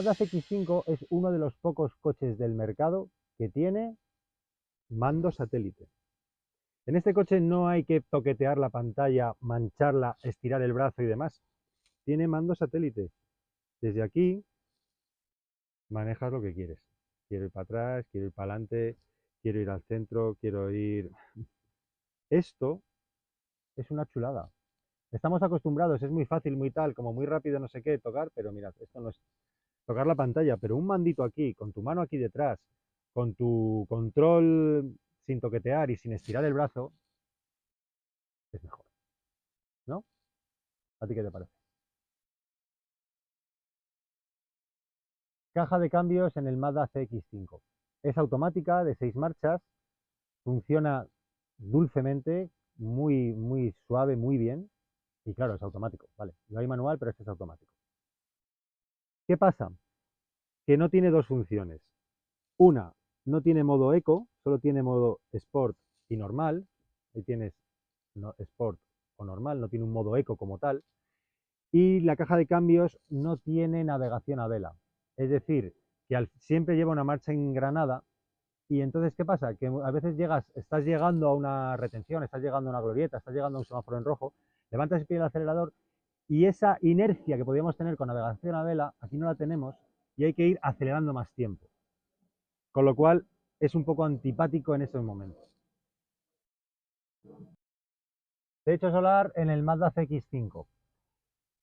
Mazda CX-5 es uno de los pocos coches del mercado que tiene mando satélite. En este coche no hay que toquetear la pantalla, mancharla, estirar el brazo y demás. Tiene mando satélite. Desde aquí manejas lo que quieres. Quiero ir para atrás, quiero ir para adelante, quiero ir al centro, quiero ir... Esto es una chulada. Estamos acostumbrados, es muy fácil, muy tal, como muy rápido, no sé qué, tocar, pero mirad, esto no es tocar la pantalla, pero un mandito aquí, con tu mano aquí detrás, con tu control sin toquetear y sin estirar el brazo, es mejor, ¿no? ¿A ti qué te parece? Caja de cambios en el Mazda CX-5. Es automática, de 6 marchas, funciona dulcemente, muy suave, muy bien. Y claro, es automático, vale. No hay manual, pero este es automático. ¿Qué pasa? Que no tiene dos funciones. Una, no tiene modo eco, solo tiene modo sport y normal. Ahí tienes sport o normal, no tiene un modo eco como tal. Y la caja de cambios no tiene navegación a vela. Es decir, que siempre lleva una marcha engranada. Y entonces, ¿qué pasa? Que a veces estás llegando a una retención, estás llegando a una glorieta, estás llegando a un semáforo en rojo, levantas el pie del acelerador y esa inercia que podíamos tener con navegación a vela, aquí no la tenemos y hay que ir acelerando más tiempo. Con lo cual es un poco antipático en esos momentos. Techo solar en el Mazda CX-5.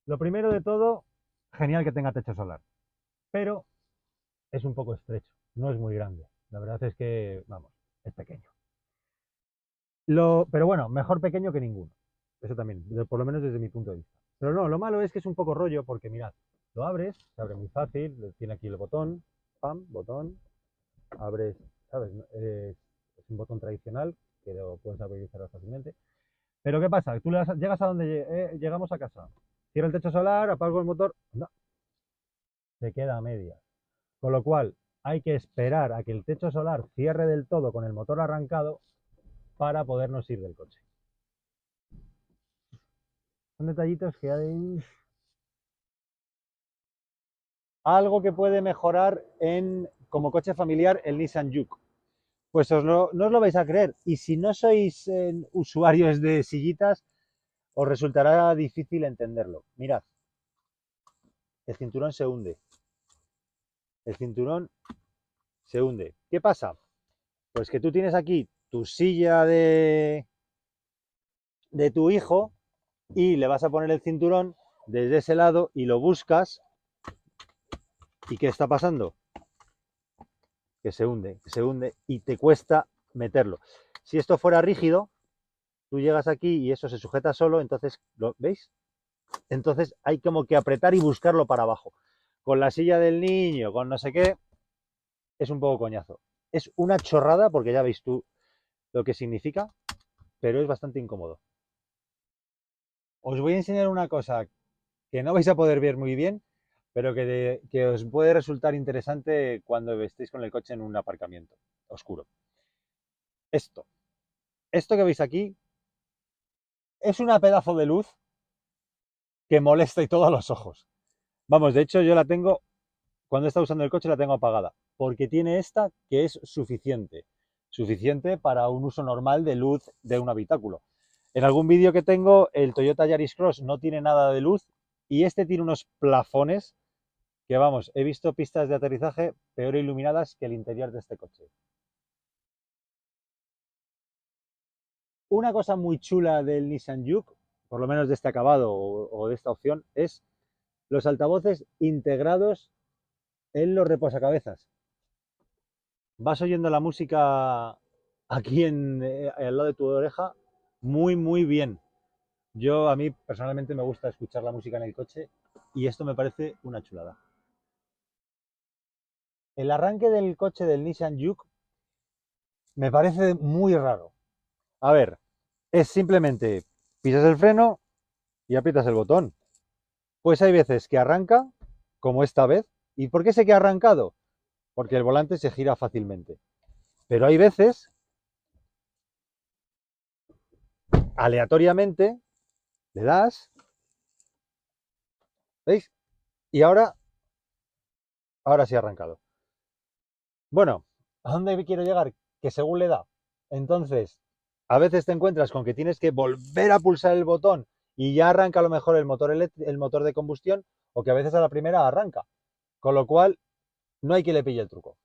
Lo primero de todo, genial que tenga techo solar, pero es un poco estrecho, no es muy grande. La verdad es que, vamos, es pequeño. Pero bueno, mejor pequeño que ninguno. Eso también, por lo menos desde mi punto de vista. Pero no, lo malo es que es un poco rollo porque mirad, lo abres, se abre muy fácil, tiene aquí el botón, pam, botón, abres, ¿sabes? Es un botón tradicional que lo puedes abrir y cerrar fácilmente. Pero ¿qué pasa? Tú llegas a donde llegamos a casa, cierra el techo solar, apago el motor, no, se queda a medias. Con lo cual hay que esperar a que el techo solar cierre del todo con el motor arrancado para podernos ir del coche. Son detallitos que hay. Algo que puede mejorar como coche familiar el Nissan Juke. Pues no os lo vais a creer. Y si no sois usuarios de sillitas, os resultará difícil entenderlo. Mirad, el cinturón se hunde. El cinturón se hunde. ¿Qué pasa? Pues que tú tienes aquí tu silla de tu hijo y le vas a poner el cinturón desde ese lado y lo buscas. ¿Y qué está pasando? Que se hunde y te cuesta meterlo. Si esto fuera rígido, tú llegas aquí y eso se sujeta solo, entonces, ¿lo veis? Entonces hay como que apretar y buscarlo para abajo. Con la silla del niño, con no sé qué, es un poco coñazo. Es una chorrada porque ya veis tú lo que significa, pero es bastante incómodo. Os voy a enseñar una cosa que no vais a poder ver muy bien, pero que os puede resultar interesante cuando estéis con el coche en un aparcamiento oscuro. Esto, esto que veis aquí es una pedazo de luz que molesta y todo a los ojos. Vamos, de hecho yo la tengo, cuando está usando el coche la tengo apagada, porque tiene esta que es suficiente para un uso normal de luz de un habitáculo. En algún vídeo que tengo, el Toyota Yaris Cross no tiene nada de luz y este tiene unos plafones que, vamos, he visto pistas de aterrizaje peor iluminadas que el interior de este coche. Una cosa muy chula del Nissan Juke, por lo menos de este acabado o de esta opción, es los altavoces integrados en los reposacabezas. Vas oyendo la música aquí al lado de tu oreja muy bien. A mí personalmente me gusta escuchar la música en el coche y esto me parece una chulada. El arranque del coche del Nissan Juke me parece muy raro. A ver, es simplemente pisas el freno y aprietas el botón. Pues hay veces que arranca, como esta vez. ¿Y por qué sé que ha arrancado? Porque el volante se gira fácilmente. Pero hay veces, aleatoriamente, le das, ¿veis? Y ahora Ahora sí ha arrancado. Bueno, ¿a dónde quiero llegar? Que según le da. Entonces, a veces te encuentras con que tienes que volver a pulsar el botón y ya arranca a lo mejor el motor de combustión, o que a veces a la primera arranca. Con lo cual, no hay que le pille el truco.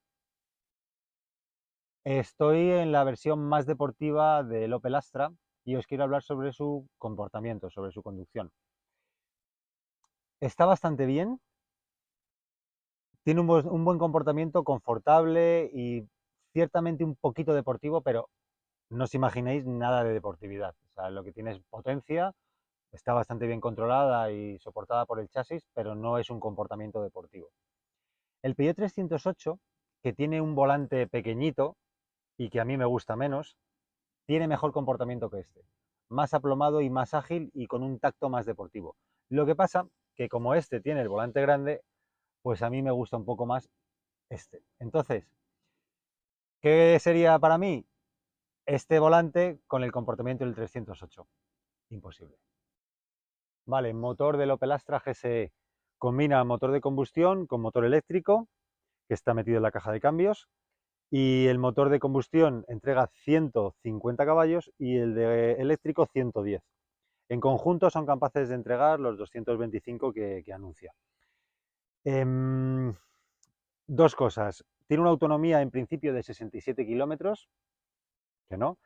Estoy en la versión más deportiva del Opel Astra y os quiero hablar sobre su comportamiento, sobre su conducción. Está bastante bien, tiene un buen comportamiento, confortable y ciertamente un poquito deportivo, pero no os imaginéis nada de deportividad. O sea, lo que tiene es potencia, está bastante bien controlada y soportada por el chasis, pero no es un comportamiento deportivo. El Peugeot 308, que tiene un volante pequeñito y que a mí me gusta menos, tiene mejor comportamiento que este. Más aplomado y más ágil y con un tacto más deportivo. Lo que pasa que como este tiene el volante grande, pues a mí me gusta un poco más este. Entonces, ¿qué sería para mí? Este volante con el comportamiento del 308. Imposible. Vale, motor del Opel Astra GSE. Combina motor de combustión con motor eléctrico, que está metido en la caja de cambios, y el motor de combustión entrega 150 caballos y el de eléctrico 110. En conjunto son capaces de entregar los 225 que anuncia. Dos cosas. Tiene una autonomía en principio de 67 kilómetros, que no,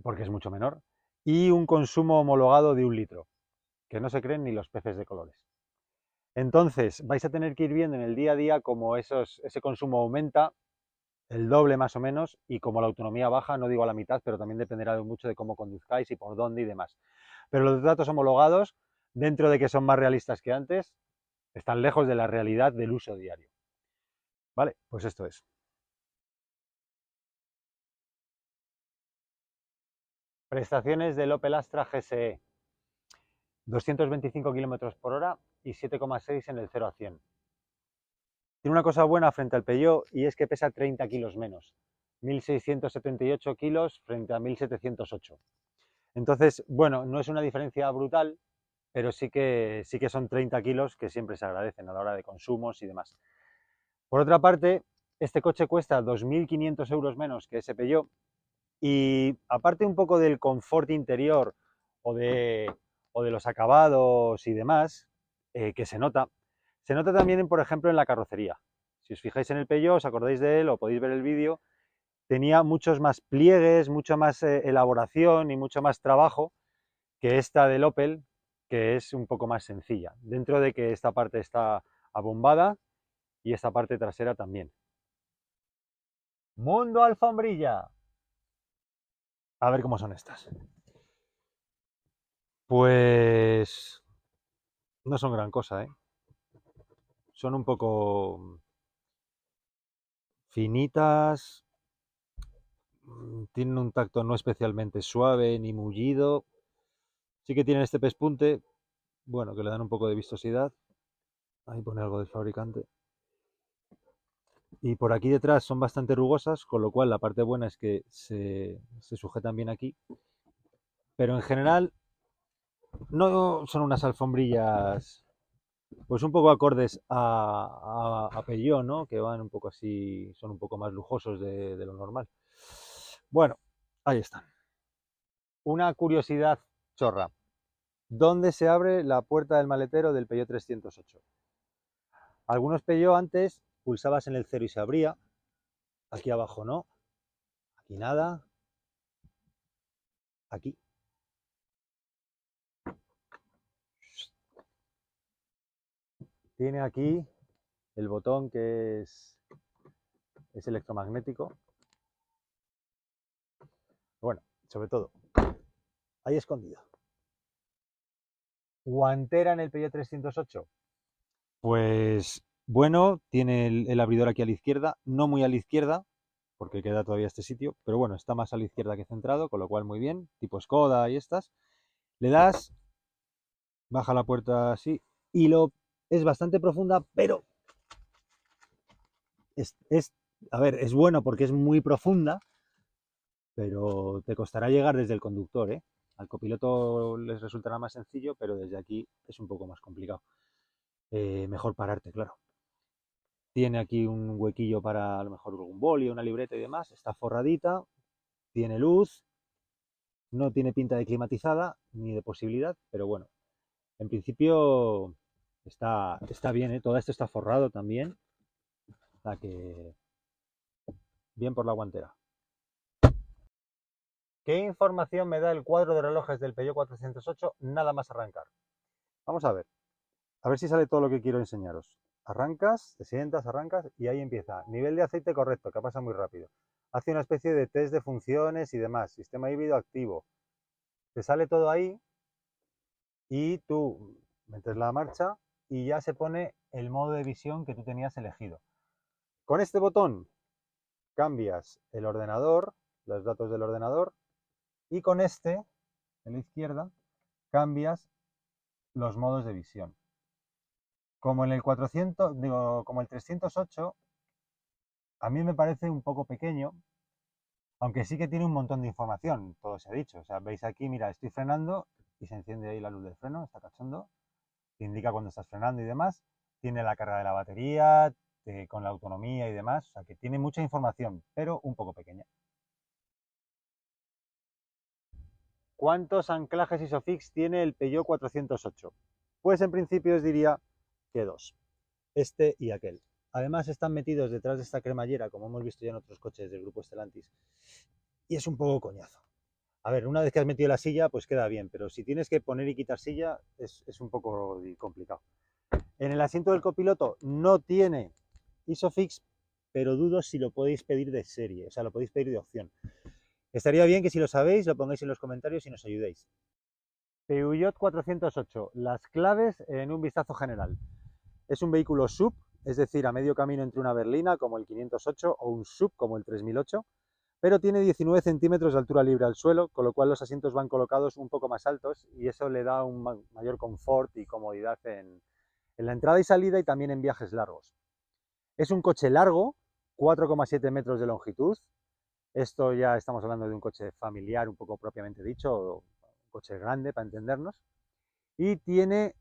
porque es mucho menor, y un consumo homologado de 1 litro, que no se creen ni los peces de colores. Entonces, vais a tener que ir viendo en el día a día cómo ese consumo aumenta el doble más o menos, y como la autonomía baja, no digo a la mitad, pero también dependerá mucho de cómo conduzcáis y por dónde y demás. Pero los datos homologados, dentro de que son más realistas que antes, están lejos de la realidad del uso diario. Vale, pues esto es. Prestaciones del Opel Astra GSE. 225 km por hora y 7,6 en el 0 a 100. Tiene una cosa buena frente al Peugeot y es que pesa 30 kilos menos. 1.678 kilos frente a 1.708. Entonces, bueno, no es una diferencia brutal, pero sí que son 30 kilos que siempre se agradecen a la hora de consumos y demás. Por otra parte, este coche cuesta 2.500 euros menos que ese Peugeot y aparte un poco del confort interior o de, o de los acabados y demás, que se nota también, por ejemplo, en la carrocería. Si os fijáis en el Peugeot, os acordáis de él o podéis ver el vídeo, tenía muchos más pliegues, mucha más elaboración y mucho más trabajo que esta del Opel, que es un poco más sencilla, dentro de que esta parte está abombada y esta parte trasera también. Mundo alfombrilla. A ver cómo son estas. Pues no son gran cosa, ¿eh? Son un poco finitas, tienen un tacto no especialmente suave ni mullido. Sí que tienen este pespunte, bueno, que le dan un poco de vistosidad. Ahí pone algo del fabricante. Y por aquí detrás son bastante rugosas, con lo cual la parte buena es que se sujetan bien aquí. Pero en general no son unas alfombrillas pues un poco acordes a Peugeot, ¿no? Que van un poco así, son un poco más lujosos de lo normal. Bueno, ahí están. Una curiosidad chorra. ¿Dónde se abre la puerta del maletero del Peugeot 308? Algunos Peugeot antes pulsabas en el cero y se abría. Aquí abajo no. Aquí nada. Aquí. Tiene aquí el botón que es electromagnético. Bueno, sobre todo, ahí escondido. ¿Guantera en el Peugeot 308? Pues bueno, tiene el abridor aquí a la izquierda, no muy a la izquierda, porque queda todavía este sitio, pero bueno, está más a la izquierda que centrado, con lo cual muy bien, tipo Skoda y estas. Le das, baja la puerta así, y es bastante profunda, pero a ver, es bueno porque es muy profunda, pero te costará llegar desde el conductor, ¿eh? Al copiloto les resultará más sencillo, pero desde aquí es un poco más complicado. Mejor pararte, claro. Tiene aquí un huequillo para a lo mejor un boli, una libreta y demás. Está forradita, tiene luz, no tiene pinta de climatizada ni de posibilidad, pero bueno, en principio está bien, ¿eh? Todo esto está forrado también, o sea que bien por la guantera. ¿Qué información me da el cuadro de relojes del Peugeot 408 nada más arrancar? Vamos a ver si sale todo lo que quiero enseñaros. Arrancas, te sientas, arrancas y ahí empieza. Nivel de aceite correcto, que pasa muy rápido. Hace una especie de test de funciones y demás. Sistema híbrido activo. Te sale todo ahí y tú metes la marcha y ya se pone el modo de visión que tú tenías elegido. Con este botón cambias el ordenador, los datos del ordenador, y con este, en la izquierda, cambias los modos de visión. Como en el 400, digo, como el 308, a mí me parece un poco pequeño, aunque sí que tiene un montón de información, todo se ha dicho. O sea, veis aquí, mira, estoy frenando y se enciende ahí la luz del freno, está cachondo, te indica cuando estás frenando y demás. Tiene la carga de la batería, con la autonomía y demás, o sea, que tiene mucha información, pero un poco pequeña. ¿Cuántos anclajes ISOFIX tiene el Peugeot 408? Pues en principio os diría que dos, este y aquel. Además están metidos detrás de esta cremallera, como hemos visto ya en otros coches del grupo Stellantis, y es un poco coñazo. A ver, una vez que has metido la silla, pues queda bien, pero si tienes que poner y quitar silla, es un poco complicado. En el asiento del copiloto no tiene ISOFIX, pero dudo si lo podéis pedir de serie, o sea, lo podéis pedir de opción. Estaría bien que si lo sabéis, lo pongáis en los comentarios y nos ayudéis. Peugeot 408, las claves en un vistazo general. Es un vehículo SUV, es decir, a medio camino entre una berlina como el 508 o un SUV como el 3008, pero tiene 19 centímetros de altura libre al suelo, con lo cual los asientos van colocados un poco más altos y eso le da un mayor confort y comodidad en la entrada y salida y también en viajes largos. Es un coche largo, 4,7 metros de longitud. Esto ya estamos hablando de un coche familiar, un poco propiamente dicho, un coche grande para entendernos. Y tiene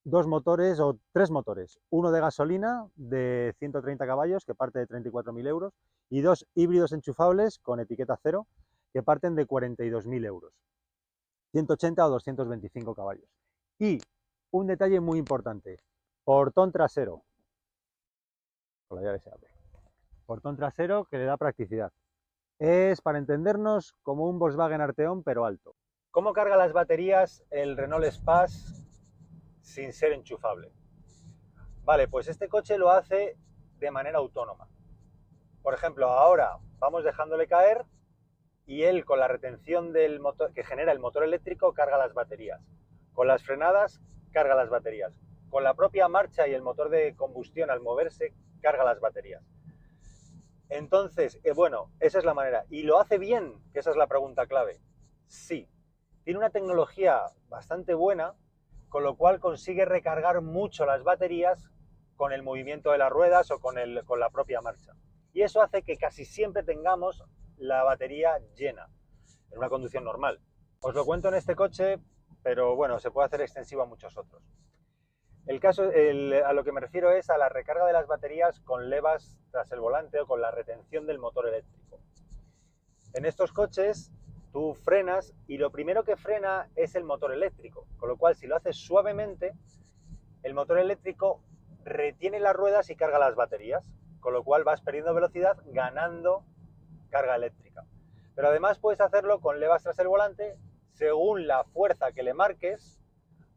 dos motores o tres motores, uno de gasolina de 130 caballos que parte de 34.000 euros y dos híbridos enchufables con etiqueta cero que parten de 42.000 euros, 180 o 225 caballos. Y un detalle muy importante, portón trasero, con la llave se abre, portón trasero que le da practicidad. Es, para entendernos, como un Volkswagen Arteon pero alto. ¿Cómo carga las baterías el Renault Espace sin ser enchufable? Vale, pues este coche lo hace de manera autónoma. Por ejemplo, ahora vamos dejándole caer y él con la retención del motor que genera el motor eléctrico carga las baterías. Con las frenadas carga las baterías. Con la propia marcha y el motor de combustión al moverse carga las baterías. Entonces, bueno, esa es la manera. ¿Y lo hace bien? Que esa es la pregunta clave. Sí. Tiene una tecnología bastante buena, con lo cual consigue recargar mucho las baterías con el movimiento de las ruedas o con la propia marcha. Y eso hace que casi siempre tengamos la batería llena en una conducción normal. Os lo cuento en este coche, pero bueno, se puede hacer extensivo a muchos otros. A lo que me refiero es a la recarga de las baterías con levas tras el volante o con la retención del motor eléctrico. En estos coches tú frenas y lo primero que frena es el motor eléctrico, con lo cual si lo haces suavemente, el motor eléctrico retiene las ruedas y carga las baterías, con lo cual vas perdiendo velocidad ganando carga eléctrica. Pero además puedes hacerlo con levas tras el volante, según la fuerza que le marques,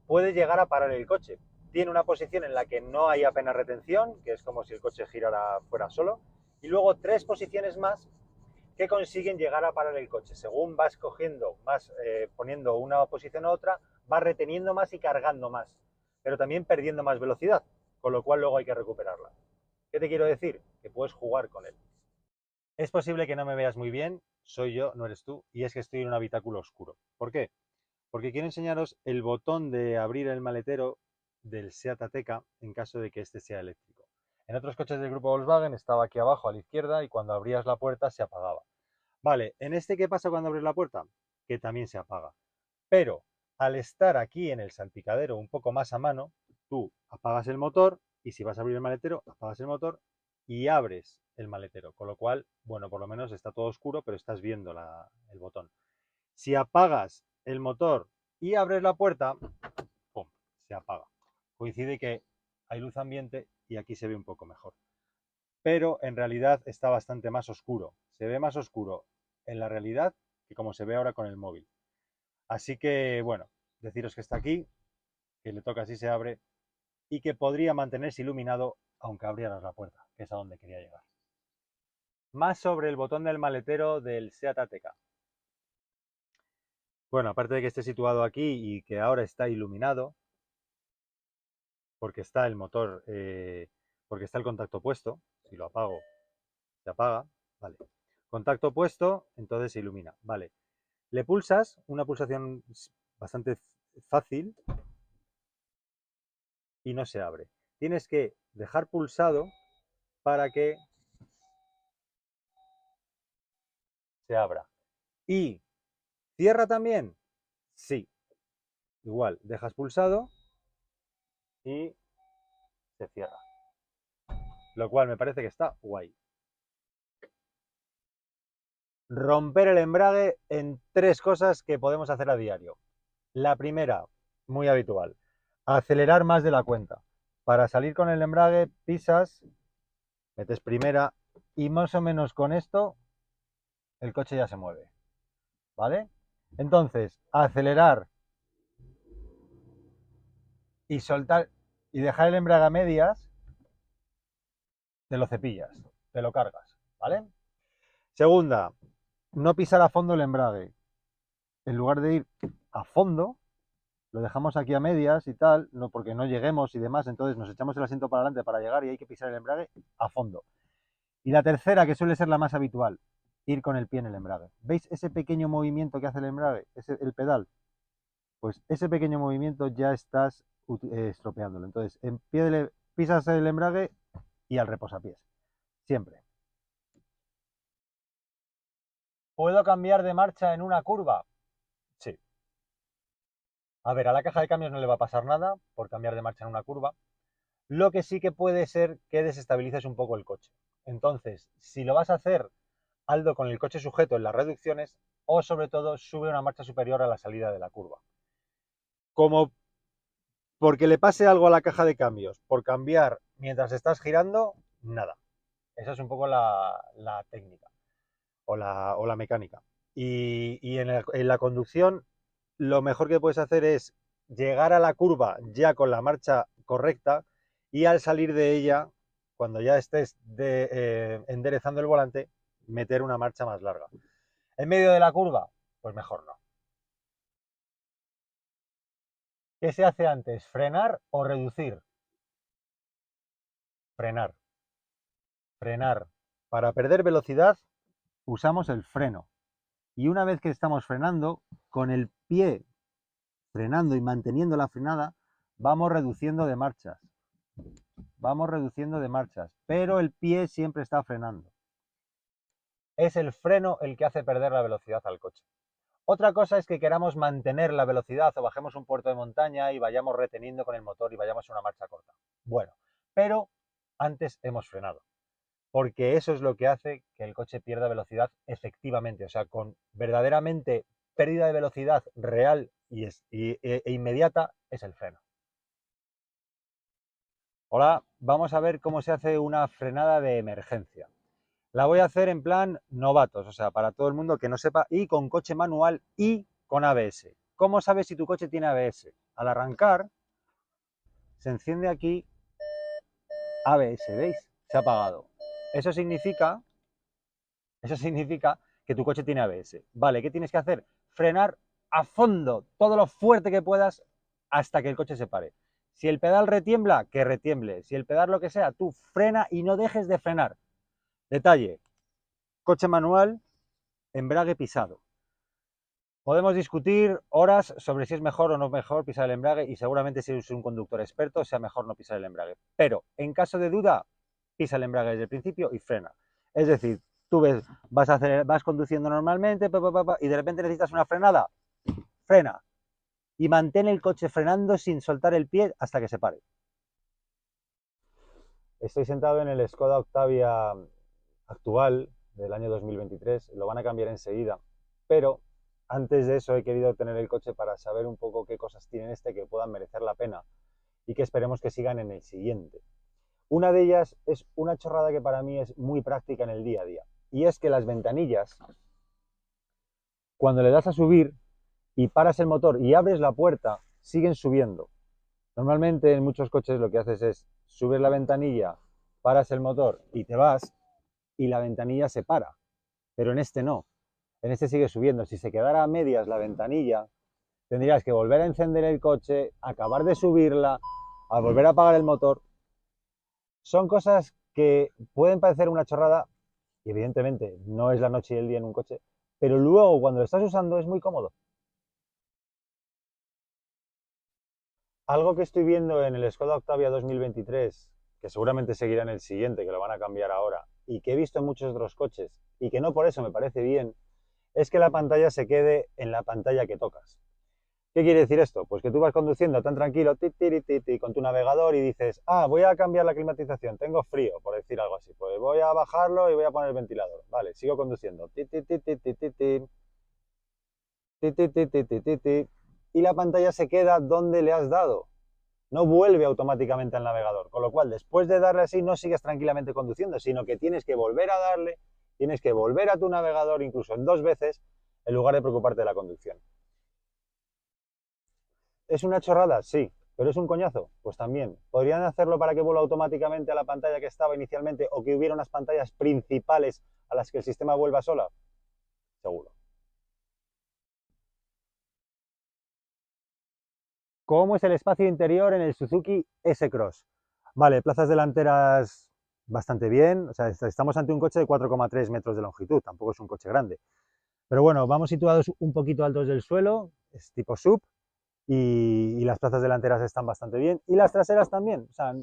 puedes llegar a parar el coche. Tiene una posición en la que no hay apenas retención, que es como si el coche girara fuera solo, y luego tres posiciones más que consiguen llegar a parar el coche. Según vas cogiendo más, poniendo una posición a otra, vas reteniendo más y cargando más, pero también perdiendo más velocidad, con lo cual luego hay que recuperarla. ¿Qué te quiero decir? Que puedes jugar con él. Es posible que no me veas muy bien, soy yo, no eres tú, y es que estoy en un habitáculo oscuro. ¿Por qué? Porque quiero enseñaros el botón de abrir el maletero del Seat Ateca en caso de que este sea eléctrico. En otros coches del grupo Volkswagen estaba aquí abajo a la izquierda y cuando abrías la puerta se apagaba. Vale, ¿en este qué pasa cuando abres la puerta? Que también se apaga. Pero al estar aquí en el salpicadero un poco más a mano, tú apagas el motor y si vas a abrir el maletero, apagas el motor y abres el maletero, con lo cual, bueno, por lo menos está todo oscuro, pero estás viendo el botón. Si apagas el motor y abres la puerta, ¡pum!, se apaga. Coincide que hay luz ambiente y aquí se ve un poco mejor. Pero en realidad está bastante más oscuro. Se ve más oscuro en la realidad que como se ve ahora con el móvil. Así que, bueno, deciros que está aquí, que le toca si se abre y que podría mantenerse iluminado aunque abrieras la puerta, que es a donde quería llegar. Más sobre el botón del maletero del Seat Ateca. Bueno, aparte de que esté situado aquí y que ahora está iluminado, porque está el motor, porque está el contacto puesto, si lo apago, se apaga, vale. Contacto puesto, entonces se ilumina, vale. Le pulsas, una pulsación bastante fácil y no se abre. Tienes que dejar pulsado para que se abra. ¿Y cierra también? Sí. Igual, dejas pulsado y se cierra. Lo cual me parece que está guay. Romper el embrague en 3 cosas que podemos hacer a diario. La primera, muy habitual, acelerar más de la cuenta. Para salir con el embrague, pisas, metes primera y más o menos con esto el coche ya se mueve. ¿Vale? Entonces, acelerar y soltar y dejar el embrague a medias, te lo cepillas, te lo cargas. ¿Vale? Segunda, no pisar a fondo el embrague. En lugar de ir a fondo, lo dejamos aquí a medias y tal, no porque no lleguemos y demás, entonces nos echamos el asiento para adelante para llegar y hay que pisar el embrague a fondo. Y la tercera, que suele ser la más habitual, ir con el pie en el embrague. ¿Veis ese pequeño movimiento que hace el embrague, el pedal? Pues ese pequeño movimiento ya estás estropeándolo. Entonces, pisas el embrague y al reposapiés, siempre. ¿Puedo cambiar de marcha en una curva? Sí. A ver, a la caja de cambios no le va a pasar nada por cambiar de marcha en una curva. Lo que sí que puede ser que desestabilices un poco el coche. Entonces, si lo vas a hacer, hazlo con el coche sujeto en las reducciones o sobre todo sube una marcha superior a la salida de la curva. Como porque le pase algo a la caja de cambios por cambiar mientras estás girando, nada. Esa es un poco la técnica o la mecánica. Y en la conducción, lo mejor que puedes hacer es llegar a la curva ya con la marcha correcta y al salir de ella, cuando ya estés enderezando el volante, meter una marcha más larga. En medio de la curva, pues mejor no. ¿Qué se hace antes, frenar o reducir? Frenar. Frenar. Para perder velocidad usamos el freno. Y una vez que estamos frenando, con el pie frenando y manteniendo la frenada, vamos reduciendo de marchas. Vamos reduciendo de marchas, pero el pie siempre está frenando. Es el freno el que hace perder la velocidad al coche. Otra cosa es que queramos mantener la velocidad o bajemos un puerto de montaña y vayamos reteniendo con el motor y vayamos a una marcha corta. Bueno, pero antes hemos frenado, porque eso es lo que hace que el coche pierda velocidad efectivamente, o sea, con verdaderamente pérdida de velocidad real e inmediata es el freno. Hola, vamos a ver cómo se hace una frenada de emergencia. La voy a hacer en plan novatos, o sea, para todo el mundo que no sepa, y con coche manual y con ABS. ¿Cómo sabes si tu coche tiene ABS? Al arrancar, se enciende aquí ABS, ¿veis? Se ha apagado. Eso significa que tu coche tiene ABS. Vale, ¿qué tienes que hacer? Frenar a fondo, todo lo fuerte que puedas, hasta que el coche se pare. Si el pedal retiembla, que retiemble. Si el pedal lo que sea, tú frena y no dejes de frenar. Detalle, coche manual, embrague pisado. Podemos discutir horas sobre si es mejor o no mejor pisar el embrague y seguramente si eres un conductor experto sea mejor no pisar el embrague. Pero en caso de duda, pisa el embrague desde el principio y frena. Es decir, tú vas conduciendo normalmente y de repente necesitas una frenada, frena y mantén el coche frenando sin soltar el pie hasta que se pare. Estoy sentado en el Skoda Octavia actual del año 2023, lo van a cambiar enseguida, pero antes de eso he querido tener el coche para saber un poco qué cosas tienen este que puedan merecer la pena y que esperemos que sigan en el siguiente. Una de ellas es una chorrada que para mí es muy práctica en el día a día, y es que las ventanillas, cuando le das a subir y paras el motor y abres la puerta, siguen subiendo. Normalmente en muchos coches lo que haces es subir la ventanilla, paras el motor y te vas, y la ventanilla se para, pero en este no, en este sigue subiendo. Si se quedara a medias la ventanilla, tendrías que volver a encender el coche, acabar de subirla, a volver a apagar el motor. Son cosas que pueden parecer una chorrada y evidentemente no es la noche y el día en un coche, pero luego cuando lo estás usando es muy cómodo. Algo que estoy viendo en el Skoda Octavia 2023, que seguramente seguirá en el siguiente, que lo van a cambiar ahora, y que he visto en muchos otros coches, y que no por eso me parece bien, es que la pantalla se quede en la pantalla que tocas. ¿Qué quiere decir esto? Pues que tú vas conduciendo tan tranquilo, con tu navegador y dices, voy a cambiar la climatización, tengo frío, por decir algo así. Pues voy a bajarlo y voy a poner el ventilador. Vale, sigo conduciendo. Y la pantalla se queda donde le has dado. No vuelve automáticamente al navegador. Con lo cual, después de darle así, no sigues tranquilamente conduciendo, sino que tienes que volver a darle, tienes que volver a tu navegador incluso en 2 veces, en lugar de preocuparte de la conducción. ¿Es una chorrada? Sí. ¿Pero es un coñazo? Pues también. ¿Podrían hacerlo para que vuelva automáticamente a la pantalla que estaba inicialmente o que hubiera unas pantallas principales a las que el sistema vuelva sola? Seguro. ¿Cómo es el espacio interior en el Suzuki S-Cross? Vale, plazas delanteras bastante bien. O sea, estamos ante un coche de 4,3 metros de longitud, tampoco es un coche grande. Pero bueno, vamos situados un poquito altos del suelo, es tipo sub, y las plazas delanteras están bastante bien. Y las traseras también. O sea,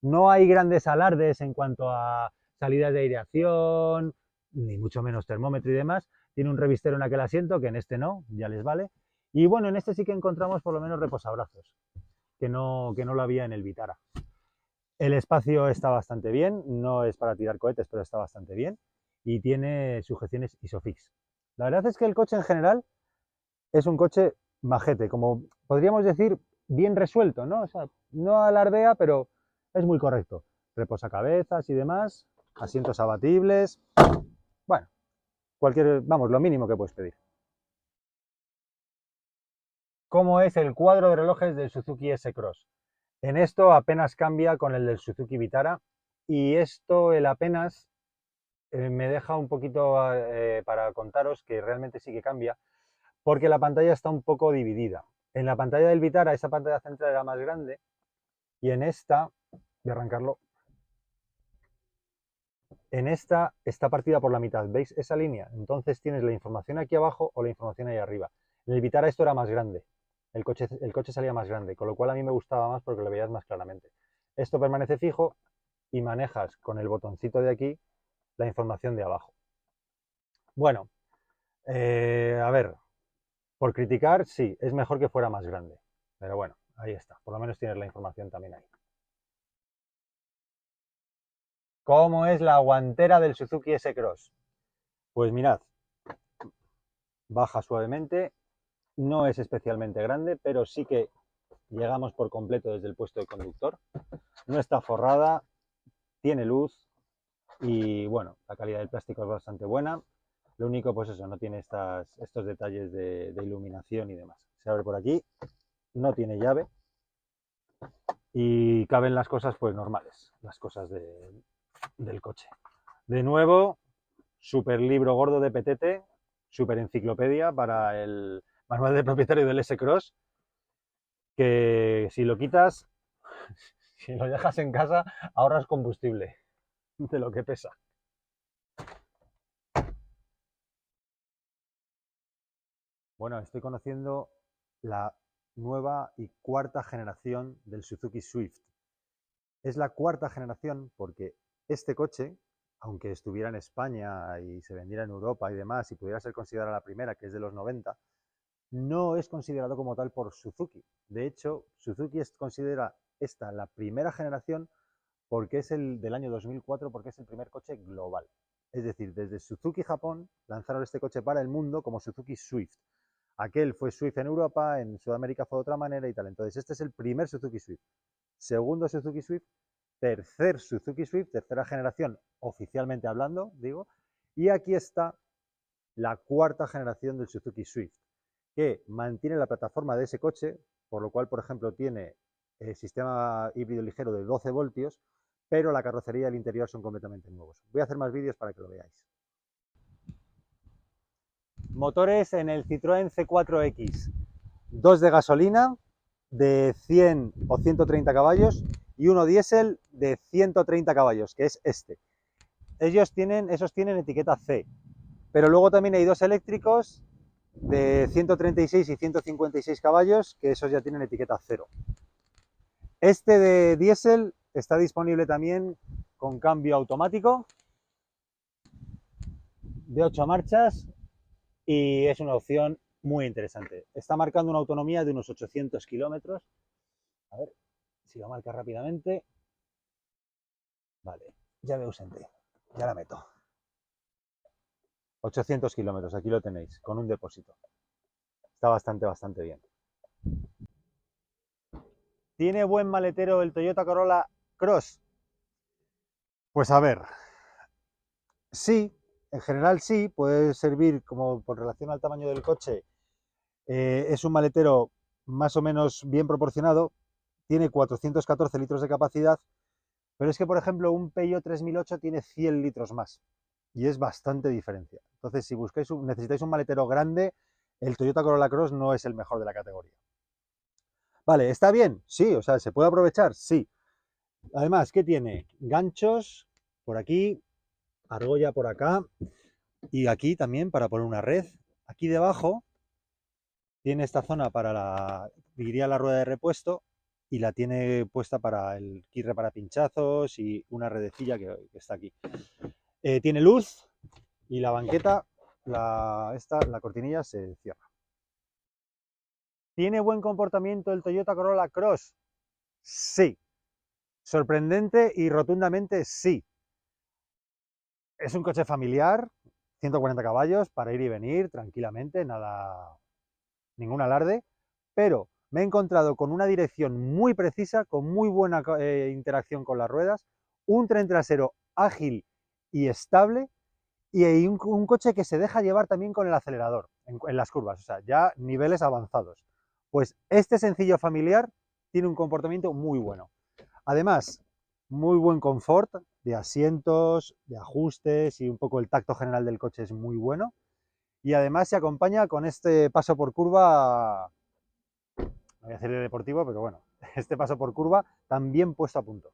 no hay grandes alardes en cuanto a salidas de aireación, ni mucho menos termómetro y demás. Tiene un revistero en aquel asiento, que en este no, ya les vale. Y bueno, en este sí que encontramos por lo menos reposabrazos, que no lo había en el Vitara. El espacio está bastante bien, no es para tirar cohetes, pero está bastante bien. Y tiene sujeciones Isofix. La verdad es que el coche en general es un coche majete, como podríamos decir, bien resuelto, ¿no? O sea, no alardea, pero es muy correcto. Reposacabezas y demás, asientos abatibles. Bueno, vamos, lo mínimo que puedes pedir. ¿Cómo es el cuadro de relojes del Suzuki S-Cross? En esto apenas cambia con el del Suzuki Vitara, y esto, el apenas, me deja un poquito para contaros que realmente sí que cambia, porque la pantalla está un poco dividida. En la pantalla del Vitara esa pantalla central era más grande, y en esta, voy a arrancarlo, en esta está partida por la mitad. ¿Veis esa línea? Entonces tienes la información aquí abajo o la información ahí arriba. En el Vitara esto era más grande, el coche salía más grande, con lo cual a mí me gustaba más porque lo veías más claramente. Esto permanece fijo y manejas con el botoncito de aquí la información de abajo. Bueno, a ver, por criticar, sí, es mejor que fuera más grande, pero bueno, ahí está, por lo menos tienes la información también ahí. ¿Cómo es la guantera del Suzuki S-Cross? Pues mirad, baja suavemente, no es especialmente grande, pero sí que llegamos por completo desde el puesto de conductor. No está forrada, tiene luz y bueno, la calidad del plástico es bastante buena. Lo único, pues eso, no tiene estos detalles de iluminación y demás. Se abre por aquí, no tiene llave y caben las cosas pues normales, las cosas del coche. De nuevo, super libro gordo de Petete, super enciclopedia para el manual de propietario del S-Cross, que si lo quitas, si lo dejas en casa, ahorras combustible de lo que pesa. Bueno, estoy conociendo la nueva y cuarta generación del Suzuki Swift. Es la cuarta generación porque este coche, aunque estuviera en España y se vendiera en Europa y demás, y pudiera ser considerada la primera, que es de los 90, no es considerado como tal por Suzuki. De hecho, Suzuki considera esta la primera generación porque es el del año 2004, porque es el primer coche global. Es decir, desde Suzuki Japón lanzaron este coche para el mundo como Suzuki Swift. Aquel fue Swift en Europa, en Sudamérica fue de otra manera y tal. Entonces este es el primer Suzuki Swift. Segundo Suzuki Swift, tercer Suzuki Swift, tercera generación oficialmente hablando, digo. Y aquí está la cuarta generación del Suzuki Swift, que mantiene la plataforma de ese coche, por lo cual, por ejemplo, tiene el sistema híbrido ligero de 12 voltios, pero la carrocería y el interior son completamente nuevos. Voy a hacer más vídeos para que lo veáis. Motores en el Citroën C4X, dos de gasolina de 100 o 130 caballos y uno diésel de 130 caballos, que es este. Esos tienen etiqueta C, pero luego también hay dos eléctricos de 136 y 156 caballos, que esos ya tienen etiqueta 0. Este de diésel está disponible también con cambio automático de 8 marchas y es una opción muy interesante. Está marcando una autonomía de unos 800 kilómetros. A ver si lo marca rápidamente. Vale, ya me ausenté, ya la meto. 800 kilómetros, aquí lo tenéis, con un depósito. Está bastante bien. ¿Tiene buen maletero el Toyota Corolla Cross? Pues a ver, sí, en general sí, puede servir como por relación al tamaño del coche. Es un maletero más o menos bien proporcionado, tiene 414 litros de capacidad, pero es que, por ejemplo, un Peugeot 3008 tiene 100 litros más y es bastante diferencia. Entonces, si necesitáis un maletero grande, el Toyota Corolla Cross no es el mejor de la categoría. Vale, ¿está bien? Sí, o sea, ¿se puede aprovechar? Sí. Además, ¿qué tiene? Ganchos por aquí, argolla por acá y aquí también para poner una red. Aquí debajo tiene esta zona para diría la rueda de repuesto y la tiene puesta para el quirre para pinchazos y una redecilla que está aquí. Tiene luz y la banqueta, la cortinilla se cierra. ¿Tiene buen comportamiento el Toyota Corolla Cross? Sí. Sorprendente y rotundamente sí. Es un coche familiar, 140 caballos para ir y venir tranquilamente, ningún alarde, pero me he encontrado con una dirección muy precisa, con muy buena interacción con las ruedas, un tren trasero ágil y estable y un coche que se deja llevar también con el acelerador en las curvas, o sea, ya niveles avanzados. Pues este sencillo familiar tiene un comportamiento muy bueno. Además, muy buen confort de asientos, de ajustes y un poco el tacto general del coche es muy bueno. Y además se acompaña con este paso por curva, no voy a decir de deportivo, pero bueno, este paso por curva también puesto a punto.